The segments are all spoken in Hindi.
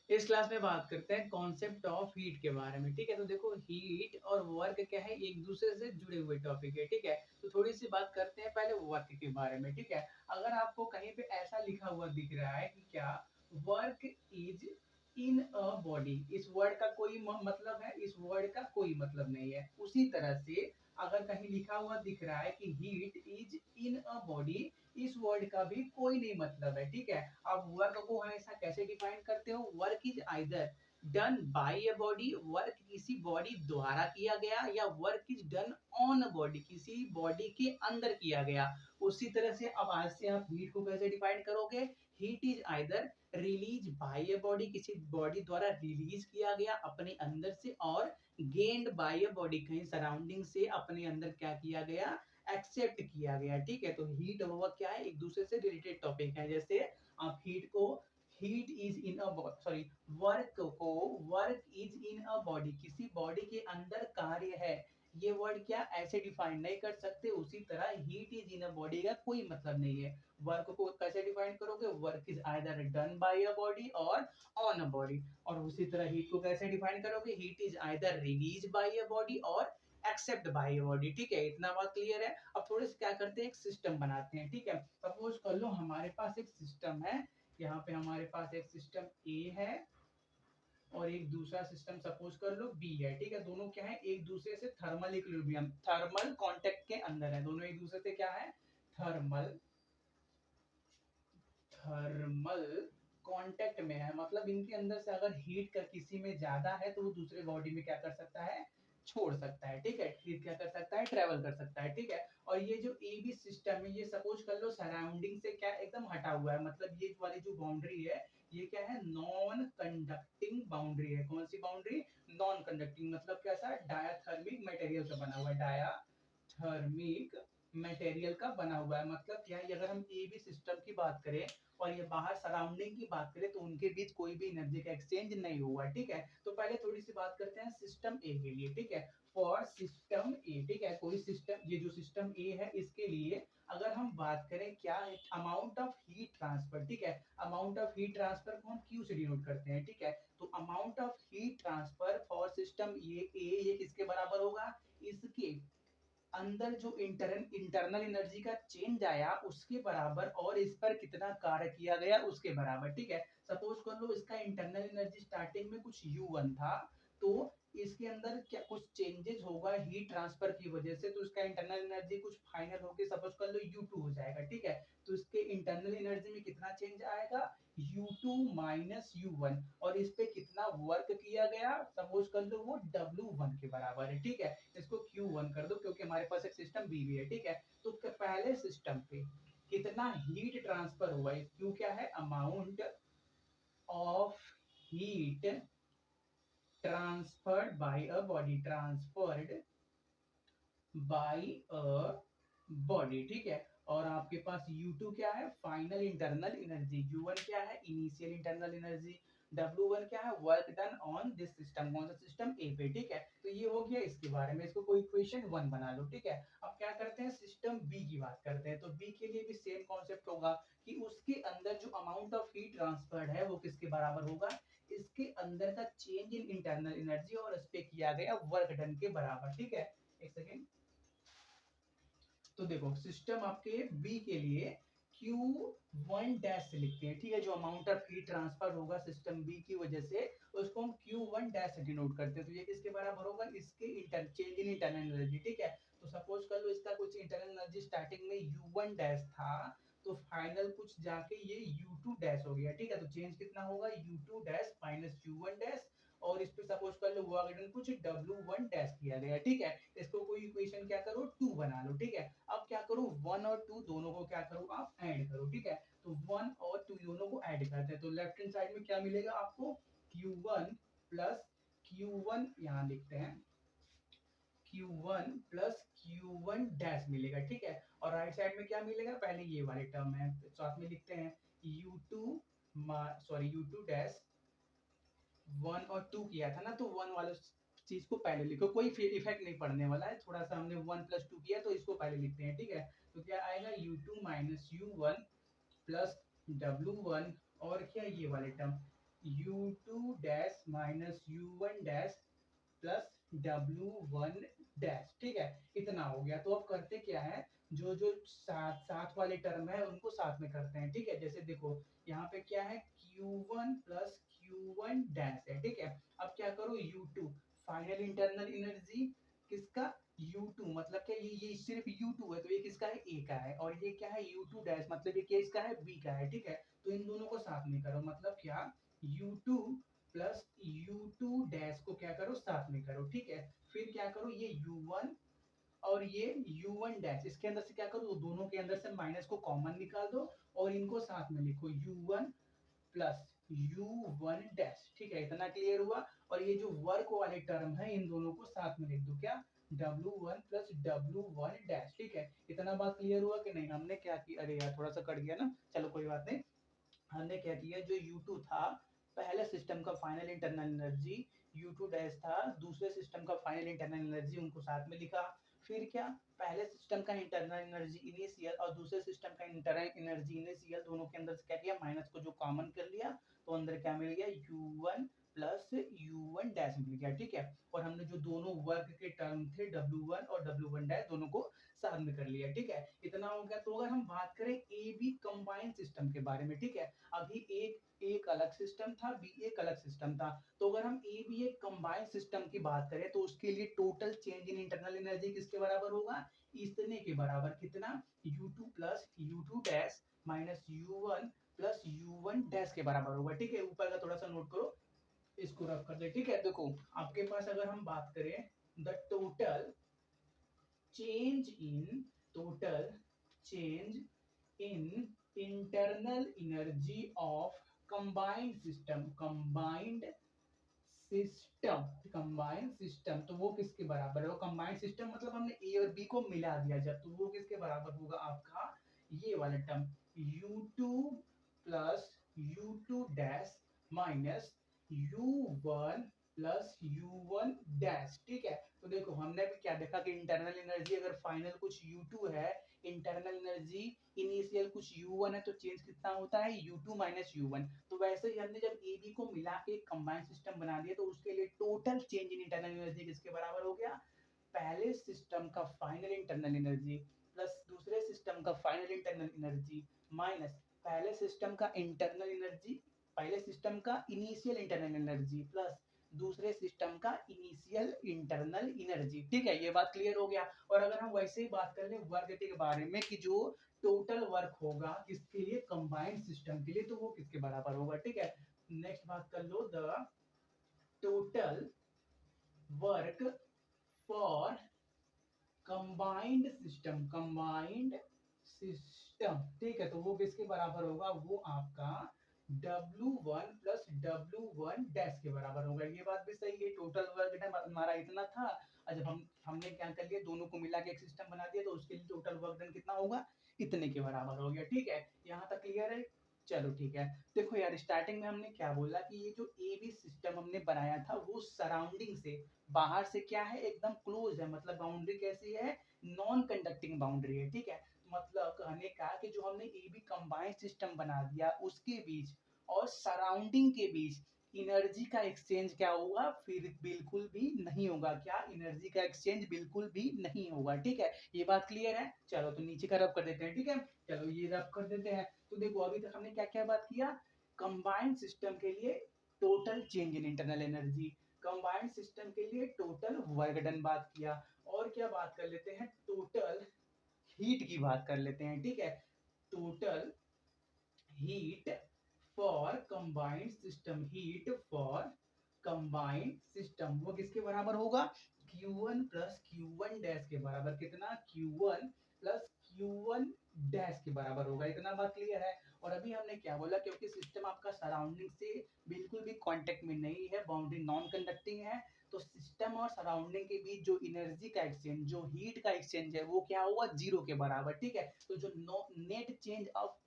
इस क्लास में बात करते हैं कॉन्सेप्ट ऑफ हीट के बारे में। ठीक है, तो देखो हीट और वर्क क्या है, एक दूसरे से जुड़े हुए टॉपिक है। ठीक है, तो थोड़ी सी बात करते हैं पहले वर्क के बारे में। ठीक है, अगर आपको कहीं पे ऐसा लिखा हुआ दिख रहा है कि क्या work is in a body, इस वर्ड का कोई मतलब है, इस वर्ड का कोई मतलब नहीं है। उसी तरह से अगर कहीं लिखा हुआ दिख रहा है कि heat is in a body, इस वर्ड का भी कोई नहीं मतलब है। ठीक है, अब वर्क को हमेशा कैसे डिफाइन करते हो, work is either done by a body, work किसी बॉडी द्वारा किया गया, या work is done on a body, किसी बॉडी के अंदर किया गया। उसी तरह से अब आज से आप हीट को कैसे डिफाइन करोगे, heat is either release by a body, किसी बॉडी द्वारा रिलीज किया गया अपने अंदर से, और गेन्ड बाय ए बॉडी, कहीं सराउंडिंग से अपने अंदर क्या किया गया, एक्सेप्ट किया गया। ठीक है, तो हीट और वर्क क्या है, एक दूसरे से रिलेटेड टॉपिक है। जैसे आप हीट को heat is in a sorry work को work is in a body, किसी बॉडी के अंदर कार्य है, ये वर्ड क्या ऐसे डिफाइन नहीं कर सकते। उसी तरह heat is in a body का कोई मतलब नहीं है। वर्क को कैसे डिफाइन करोगे, work is either done by a body और ऑन अ बॉडी। और उसी तरह हीट को कैसे डिफाइन करोगे, heat is either release by a body और एक्सेप्ट बाय अ बॉडी। ठीक है, इतना बात क्लियर है। अब थोड़े से क्या करते हैं, एक सिस्टम बनाते हैं। ठीक है, सपोज कर लो हमारे पास एक सिस्टम है, यहाँ पे हमारे पास एक सिस्टम ए है और एक दूसरा सिस्टम सपोज कर लो बी है। ठीक है, दोनों क्या है, एक दूसरे से थर्मल इक्विलिब्रियम, थर्मल कांटेक्ट के अंदर है। दोनों एक दूसरे से क्या है, थर्मल थर्मल कांटेक्ट में है। मतलब इनके अंदर से अगर हीट का किसी में ज्यादा है तो वो दूसरे बॉडी में क्या कर सकता है, छोड़ सकता है। ठीक है, हीट क्या कर सकता है, ट्रेवल कर सकता है। ठीक है, और ये जो ए बी सिस्टम है, ये सपोज कर लो सराउंडिंग से क्या एकदम हटा हुआ है। मतलब ये वाली जो बाउंड्री है, ये क्या है, नॉन कंडक्टिंग बाउंड्री है। कौन सी बाउंड्री, नॉन कंडक्टिंग। मतलब कैसा, डायाथर्मिक मटेरियल से बना हुआ है, डायाथर्मिक मटेरियल का बना हुआ है। मतलब क्या है, अगर हम ए बी सिस्टम की बात करें और ये बाहर सराउंडिंग की बात करें, तो उनके बीच कोई भी एनर्जी का एक्सचेंज नहीं हुआ। ठीक है, तो पहले थोड़ी सी बात करते हैं सिस्टम ए के लिए। ठीक है, फॉर सिस्टम ए, ठीक है, कोई सिस्टम, ये जो सिस्टम ए है इसके लिए अगर हम बात करें क्या है, अमाउंट ऑफ हीट ट्रांसफर। ठीक है, अमाउंट ऑफ हीट ट्रांसफर को हम क्यू से डिनोट करते हैं। ठीक है, तो amount of heat transfer for system ये किसके बराबर होगा, इसके अंदर जो इंटरनल एनर्जी का चेंज आया उसके बराबर, और इस पर कितना कार्य किया गया उसके बराबर। ठीक है, सपोज कर लो इसका इंटरनल एनर्जी स्टार्टिंग में कुछ U1 था, तो इसके अंदर क्या कुछ चेंजेस होगा हीट ट्रांसफर की वजह से, तो इसका इंटरनल एनर्जी कुछ फाइनल होके सपोज कर लो U2 हो जाएगा। ठीक है, तो इसके इंटरनल एनर्जी में कितना चेंज आएगा, U2 माइनस U1, और इस पे कितना वर्क किया गया, सपोज कर लो वो W1 के बराबर है। ठीक है, इसको Q1 कर दो क्योंकि हमारे पास एक सिस्टम बी भी है। ठीक है, तो पहले सिस्टम पे कितना हीट ट्रांसफर हुआ है, Q क्या है, amount of heat transferred by a body, transferred by a body. ठीक है, और आपके पास U2 क्या है, फाइनल इंटरनल एनर्जी, U1 क्या है, इनिशियल इंटरनल एनर्जी, W1 क्या है, work done on this system, कौन सा सिस्टम ए पे। ठीक है, तो ये हो गया इसके बारे में, इसको कोई इक्वेशन 1 बना लो। ठीक है, अब क्या करते हैं, सिस्टम बी की बात करते हैं। तो बी के लिए भी सेम कॉन्सेप्ट होगा कि उसके अंदर जो अमाउंट ऑफ हीट ट्रांसफर्ड है वो किसके बराबर होगा, इसके अंदर का चेंज इन इंटरनल एनर्जी और इस पे किया गया वर्क डन के बराबर। ठीक है, एक सेकेंड। तो देखो सिस्टम आपके बी के लिए Q1 डैश से लिखते हैं। ठीक है, जो अमाउंट ऑफ हीट ट्रांसफर होगा सिस्टम बी की वजह से, उसको हम Q1 डैश से डिनोट करते हैं। तो ये किसके बराबर होगा, इसके चेंज इन इंटरनल एनर्जी। ठीक है, तो सपोज कर लो इसका कुछ इंटरनल एनर्जी स्टार्टिंग में U1 डैश था, तो फाइनल कुछ जाके ये U2 डैश हो गया। ठीक है, तो चेंज कितना होगा, U2 dash minus U1 dash, और इस पे सपोज कर लो वर्क डन कुछ W1 डैश किया गया। ठीक है, इसको कोई इक्वेशन क्या करो, 2 बना लो। ठीक है, अब क्या करो, 1 और 2 दोनों को क्या करो, आप ऐड करो। ठीक है, तो 1 और 2 दोनों को ऐड करते हैं, तो लेफ्ट हैंड साइड में क्या मिलेगा आपको, Q1 प्लस Q1, यहाँ लिखते हैं Q1 प्लस Q1 डैश मिलेगा। ठीक है, और राइट साइड में क्या मिलेगा, पहले ये वाले टर्म है, साथ में लिखते हैं U2 U2 डैश 1 और 2 किया था ना, तो 1 वाले चीज को पहले लिखो, कोई इफेक्ट नहीं पड़ने वाला है। थोड़ा सा हमने 1 प्लस 2 किया तो इसको पहले लिखते हैं। ठीक है, तो क्या आएगा, U2 minus U1 plus W1, और क्या ये वाले term U2 dash minus U1 dash plus W1 dash. ठीक है, इतना हो गया। तो अब करते क्या है, जो जो साथ साथ वाले टर्म है उनको साथ में करते हैं। ठीक है, जैसे देखो यहाँ पे क्या है, Q1 प्लस Q1 डैश है। ठीक है, अब क्या करो, U2 फाइनल इंटरनल एनर्जी किसका, U2 मतलब क्या, ये सिर्फ U2 है तो ये किसका है, A का है, और ये क्या है U2 डैश मतलब ये क्या इसका है, B का है। ठीक है, तो इन दोनों को साथ में करो, मतलब क्या, U2 प्लस U2 डैश को क्या करो, साथ में करो। ठीक है, फिर क्या करो, ये U1 और ये U1 डैश, इसके अंदर से क्या करो, दोनों के अंदर से माइनस को कॉमन निकाल दो और इनको साथ में लिखो, U1 प्लस U1 डैश। ठीक है, इतना क्लियर हुआ। और ये जो वर्क वाले टर्म है इन दोनों को साथ में लिख दो, क्या, W1 प्लस W1 डैश। ठीक है, इतना बात क्लियर हुआ कि नहीं। हमने क्या किया, अरे यार थोड़ा सा कट गया ना, चलो कोई बात नहीं। हमने क्या किया, जो U2 था पहले सिस्टम का final internal energy, U2 dash था दूसरे सिस्टम का फाइनल इंटरनल एनर्जी, उनको साथ में लिखा। फिर क्या, पहले सिस्टम का इंटरनल एनर्जी इनिशियल और दूसरे सिस्टम का इंटरनल एनर्जी इनिशियल, दोनों के अंदर से क्या किया, माइनस को जो कॉमन कर लिया, तो अंदर क्या मिल गया, U1 प्लस U1 डैश मिल गया। ठीक है, और हमने जो दोनों वर्ग के टर्म थे W1 और W1 डैश, दोनों को साथ में कर लिया। ठीक है, इतना हो गया। तो अगर हम बात करें ए बी कंबाइन सिस्टम के बारे में, ठीक है, अभी एक अलग सिस्टम था, बी एक अलग सिस्टम था। तो अगर हम ए बी एक कंबाइन सिस्टम की बात करें तो उसके लिए total change in internal energy किसके बराबर होगा, इतने के बराबर, कितना, U2 plus U2 dash minus U1 plus U1 dash के बराबर होगा। ठीक है, ऊपर का थोड़ा सा नोट करो, इसको रख कर दे। ठीक है, देखो आपके पास अगर हम बात करें, the total change in total change in internal energy of combined system तो वो किसके बराबर है, वो कंबाइंड सिस्टम मतलब हमने ए और बी को मिला दिया जब, तो वो किसके बराबर होगा आपका, ये वाला term U2 plus U2 dash minus U1 plus U1 dash. ठीक है, तो देखो हमने भी क्या देखा कि इंटरनल एनर्जी अगर फाइनल कुछ U2 है, इंटरनल एनर्जी इनिशियल कुछ U1 है, तो चेंज कितना होता है, U2 माइनस U1। तो वैसे ही हमने जब ए बी को मिला के एक कंबाइंड सिस्टम बना दिया, तो उसके लिए total change in internal energy किसके बराबर हो गया, पहले सिस्टम का फाइनल इंटरनल एनर्जी प्लस दूसरे सिस्टम का फाइनल इंटरनल एनर्जी माइनस पहले सिस्टम का इंटरनल एनर्जी, पहले सिस्टम का इनिशियल इंटरनल एनर्जी प्लस दूसरे सिस्टम का इनिशियल इंटरनल एनर्जी। ठीक है, ये बात क्लियर हो गया। और अगर हम वैसे ही बात कर ले वर्क के बारे में कि जो टोटल वर्क होगा किसके लिए, कंबाइंड सिस्टम के लिए, तो वो किसके बराबर होगा। ठीक है, नेक्स्ट बात कर लो, the total work for combined system. ठीक है, तो वो किसके बराबर होगा, वो आपका W1 प्लस W1 डैश के बराबर होगा। ये बात भी सही है, टोटल वर्क डन हमारा इतना था, और जब हमने क्या कर लिया, दोनों को मिला के एक सिस्टम बना दिया, तो उसके लिए टोटल वर्क डन कितना होगा, इतने के बराबर हो गया। ठीक है, यहाँ तक क्लियर है। चलो ठीक है, देखो यार स्टार्टिंग में हमने क्या बोला कि ये जो ए बी सिस्टम हमने बनाया था वो सराउंडिंग से, बाहर से क्या है, एकदम क्लोज है, मतलब बाउंड्री कैसी है, नॉन कंडक्टिंग बाउंड्री है। ठीक है, मतलब कहने का कि जो हमने ए बी कंबाइंड सिस्टम बना दिया उसके बीच और सराउंडिंग के बीच एनर्जी का एक्सचेंज क्या होगा, फिर बिल्कुल भी नहीं होगा। क्या, एनर्जी का एक्सचेंज बिल्कुल भी नहीं होगा। ठीक है, ये बात क्लियर है। चलो तो नीचे का रब कर देते हैं। ठीक है, चलो ये रब कर देते हैं। तो देखो अभी तक हमने क्या क्या बात किया, कंबाइंड सिस्टम के लिए total change in internal energy, combined system के लिए टोटल वर्क डन बात किया, और क्या बात कर लेते हैं, टोटल हीट की बात कर लेते हैं। ठीक है, total heat for combined system, heat for combined system वो किसके बराबर होगा, Q1 प्लस Q1 डैश के बराबर, कितना, Q1 प्लस Q1 डैश के बराबर होगा। इतना बात क्लियर है। और अभी हमने क्या बोला, क्योंकि सिस्टम आपका सराउंडिंग से बिल्कुल भी कांटेक्ट में नहीं है, बाउंड्री नॉन कंडक्टिंग है, तो सिस्टम और सराउंडिंग के बीच जो एनर्जी का एक्सचेंज, जो हीट का एक्सचेंज है, वो क्या होगा, जीरो के बराबर। ठीक है, तो जो नेट चेंज ऑफ,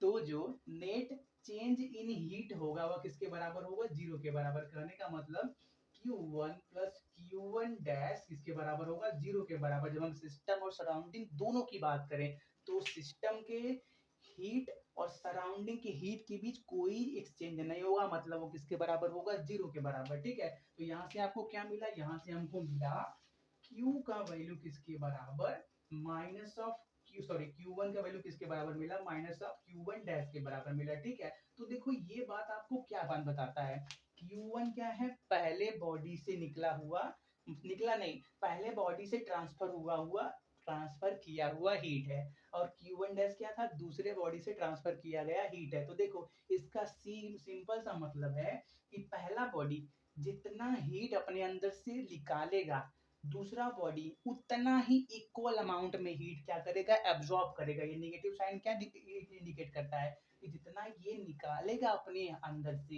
तो जो नेट चेंज इन हीट होगा वह किसके बराबर होगा, जीरो के बराबर। कहने का मतलब Q1 प्लस Q1 डैश किसके बराबर होगा, जीरो के बराबर। जब हम सिस्टम और सराउंडिंग दोनों की बात करें तो सिस्टम के हीट और सराउंडिंग की हीट के बीच कोई एक्सचेंज नहीं होगा, मतलब वो किसके बराबर होगा, जीरो के बराबर। ठीक है, तो यहाँ से आपको क्या मिला, यहाँ से हमको मिला Q का वैल्यू किसके बराबर, minus of Q, sorry Q1 का वैल्यू किसके बराबर मिला, माइनस ऑफ Q1 डैश के बराबर मिला। ठीक है, तो देखो ये बात आपको क्या बात बताता है, Q1 क्या है, पहले बॉडी से निकला हुआ, निकला नहीं, पहले बॉडी से ट्रांसफर हुआ हुआ, ट्रांसफर किया हुआ हीट है, और Q1 डैश क्या था, दूसरे बॉडी से ट्रांसफर किया गया हीट है। तो देखो इसका सिंपल सा मतलब है कि पहला बॉडी जितना हीट अपने अंदर से निकालेगा, दूसरा बॉडी उतना ही इक्वल अमाउंट में हीट क्या करेगा, एब्जॉर्ब करेगा। ये नेगेटिव साइन क्या इंडिकेट करता है कि जितना ये निकालेगा अपने अंदर से,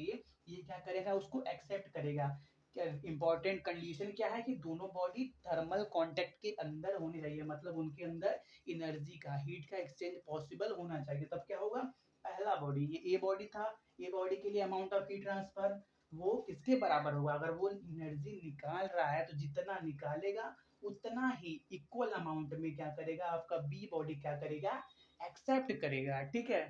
ये क्या करेगा, उसको एक्सेप्ट करेगा। क्या इंपॉर्टेंट कंडीशन क्या है कि दोनों बॉडी थर्मल कांटेक्ट के अंदर होनी चाहिए, मतलब उनके अंदर एनर्जी का, हीट का एक्सचेंज पॉसिबल होना चाहिए, तब क्या होगा, पहला बॉडी, ये ए बॉडी था, ए बॉडी के लिए अमाउंट ऑफ हीट ट्रांसफर वो किसके बराबर होगा, अगर वो एनर्जी निकाल रहा है तो जितना निकालेगा उतना ही इक्वल अमाउंट में क्या करेगा, आपका बी बॉडी क्या करेगा, एक्सेप्ट करेगा। ठीक है,